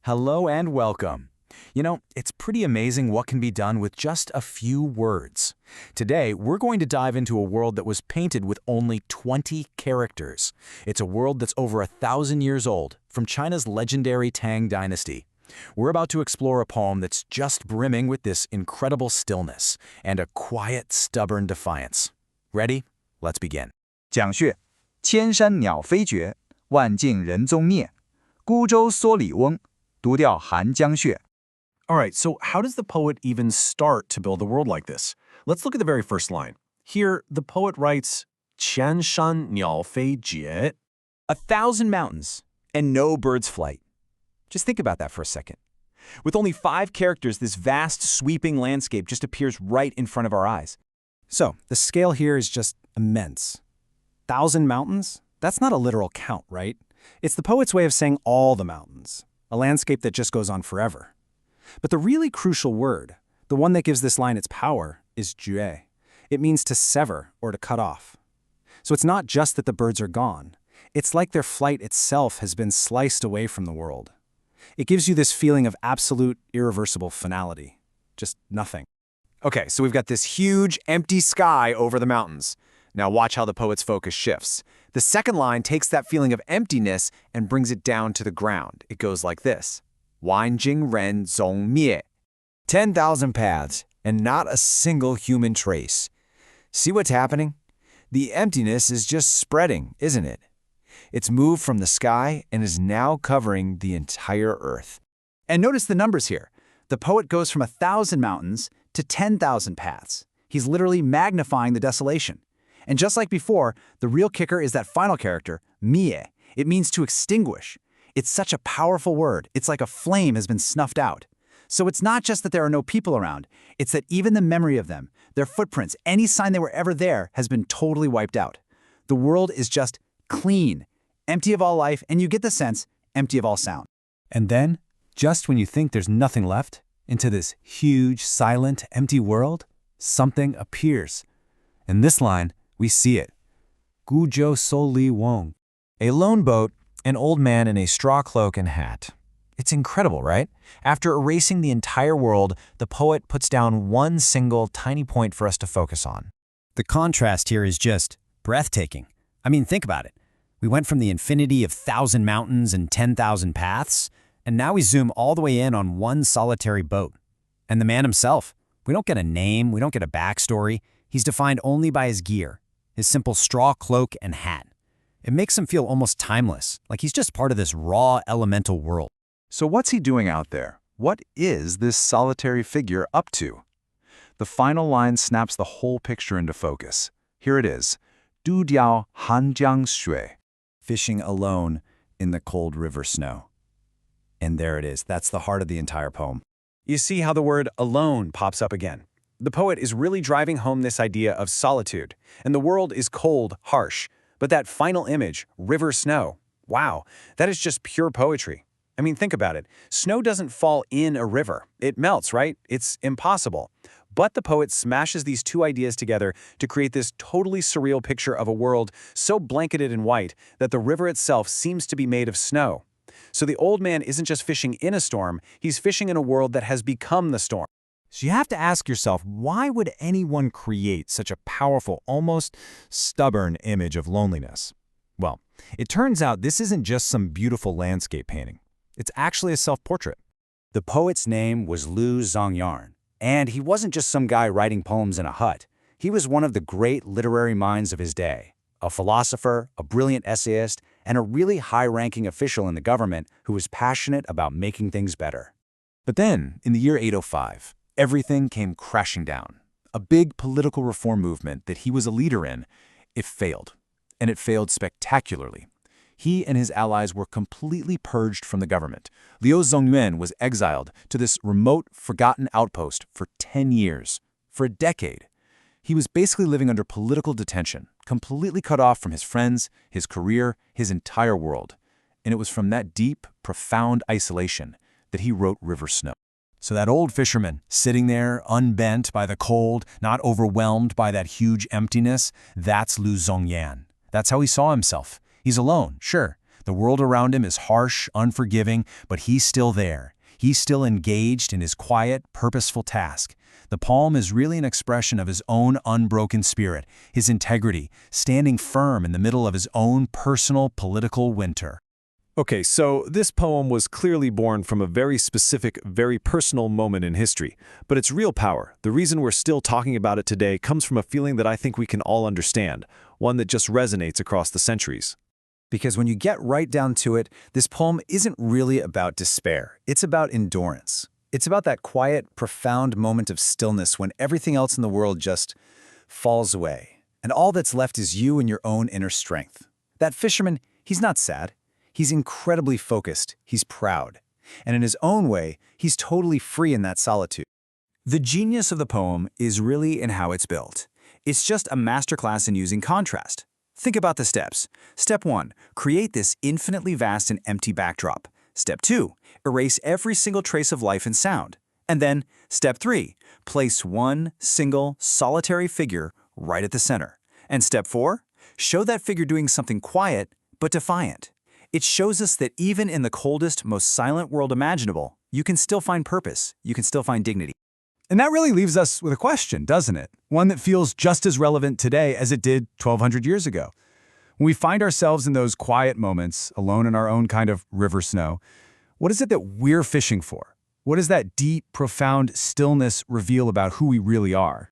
Hello and welcome. It's pretty amazing what can be done with just a few words. Today, we're going to dive into a world that was painted with only 20 characters. It's a world that's over 1,000 years old, from China's legendary Tang Dynasty. We're about to explore a poem that's just brimming with this incredible stillness and a quiet, stubborn defiance. Ready? Let's begin. 讲穴，千山鸟飞绝，万径人踪灭。孤舟蓑笠翁，独钓寒江雪。 All right, so how does the poet even start to build a world like this? Let's look at the very first line. Here, the poet writes, 千山鸟飞绝. 1,000 mountains and no bird's flight. Just think about that for a second. With only 5 characters, this vast, sweeping landscape just appears right in front of our eyes. So, the scale here is just immense. 1,000 mountains? That's not a literal count, right? It's the poet's way of saying all the mountains, a landscape that just goes on forever. But the really crucial word, the one that gives this line its power, is jue. It means to sever or to cut off. So it's not just that the birds are gone. It's like their flight itself has been sliced away from the world. It gives you this feeling of absolute, irreversible finality. Just nothing. Okay, so we've got this huge, empty sky over the mountains. Now watch how the poet's focus shifts. The second line takes that feeling of emptiness and brings it down to the ground. It goes like this. 万径人踪灭. 10,000 paths, and not a single human trace. See what's happening? The emptiness is just spreading, isn't it? It's moved from the sky and is now covering the entire earth. And notice the numbers here. The poet goes from 1,000 mountains to 10,000 paths. He's literally magnifying the desolation. And just like before, the real kicker is that final character, mie. It means to extinguish. It's such a powerful word. It's like a flame has been snuffed out. So it's not just that there are no people around. It's that even the memory of them, their footprints, any sign they were ever there has been totally wiped out. The world is just clean, empty of all life, and you get the sense, empty of all sound. And then, just when you think there's nothing left, into this huge, silent, empty world, something appears. In this line, we see it. Guzhou Còu Lì Wǒng. A lone boat, an old man in a straw cloak and hat. It's incredible, right? After erasing the entire world, the poet puts down one single tiny point for us to focus on. The contrast here is just breathtaking. I mean, think about it. We went from the infinity of 1,000 mountains and 10,000 paths, and now we zoom all the way in on one solitary boat. And the man himself, we don't get a name, we don't get a backstory. He's defined only by his gear, his simple straw cloak and hat. It makes him feel almost timeless, like he's just part of this raw, elemental world. So what's he doing out there? What is this solitary figure up to? The final line snaps the whole picture into focus. Here it is. 独钓寒江雪. Fishing alone in the cold river snow. And there it is. That's the heart of the entire poem. You see how the word alone pops up again. The poet is really driving home this idea of solitude, and the world is cold, harsh. But that final image, river snow, wow, that is just pure poetry. I mean, think about it. Snow doesn't fall in a river. It melts, right? It's impossible. But the poet smashes these two ideas together to create this totally surreal picture of a world so blanketed in white that the river itself seems to be made of snow. So the old man isn't just fishing in a storm, he's fishing in a world that has become the storm. So you have to ask yourself, why would anyone create such a powerful, almost stubborn image of loneliness? Well, it turns out this isn't just some beautiful landscape painting. It's actually a self-portrait. The poet's name was Liu Zongyuan, and he wasn't just some guy writing poems in a hut. He was one of the great literary minds of his day, a philosopher, a brilliant essayist, and a really high-ranking official in the government who was passionate about making things better. But then, in the year 805, everything came crashing down. A big political reform movement that he was a leader in, it failed. And it failed spectacularly. He and his allies were completely purged from the government. Liu Zongyuan was exiled to this remote, forgotten outpost for 10 years, for a decade. He was basically living under political detention, completely cut off from his friends, his career, his entire world. And it was from that deep, profound isolation that he wrote River Snow. So that old fisherman, sitting there, unbent by the cold, not overwhelmed by that huge emptiness, that's Liu Zongyuan. That's how he saw himself. He's alone, sure, The world around him is harsh, unforgiving, but he's still there. He's still engaged in his quiet, purposeful task. The poem is really an expression of his own unbroken spirit, his integrity, standing firm in the middle of his own personal political winter. Okay, so this poem was clearly born from a very specific, very personal moment in history. But its real power, the reason we're still talking about it today, comes from a feeling that I think we can all understand, one that just resonates across the centuries. Because when you get right down to it, this poem isn't really about despair. It's about endurance. It's about that quiet, profound moment of stillness when everything else in the world just falls away. And all that's left is you and your own inner strength. That fisherman, he's not sad. He's incredibly focused. He's proud. And in his own way, he's totally free in that solitude. The genius of the poem is really in how it's built. It's just a masterclass in using contrast. Think about the steps. Step 1, create this infinitely vast and empty backdrop. Step 2, erase every single trace of life and sound. And then, Step 3, place one single, solitary figure right at the center. And Step 4, show that figure doing something quiet but defiant. It shows us that even in the coldest, most silent world imaginable, you can still find purpose, you can still find dignity. And that really leaves us with a question, doesn't it? One that feels just as relevant today as it did 1,200 years ago. When we find ourselves in those quiet moments, alone in our own kind of river snow, what is it that we're fishing for? What does that deep, profound stillness reveal about who we really are?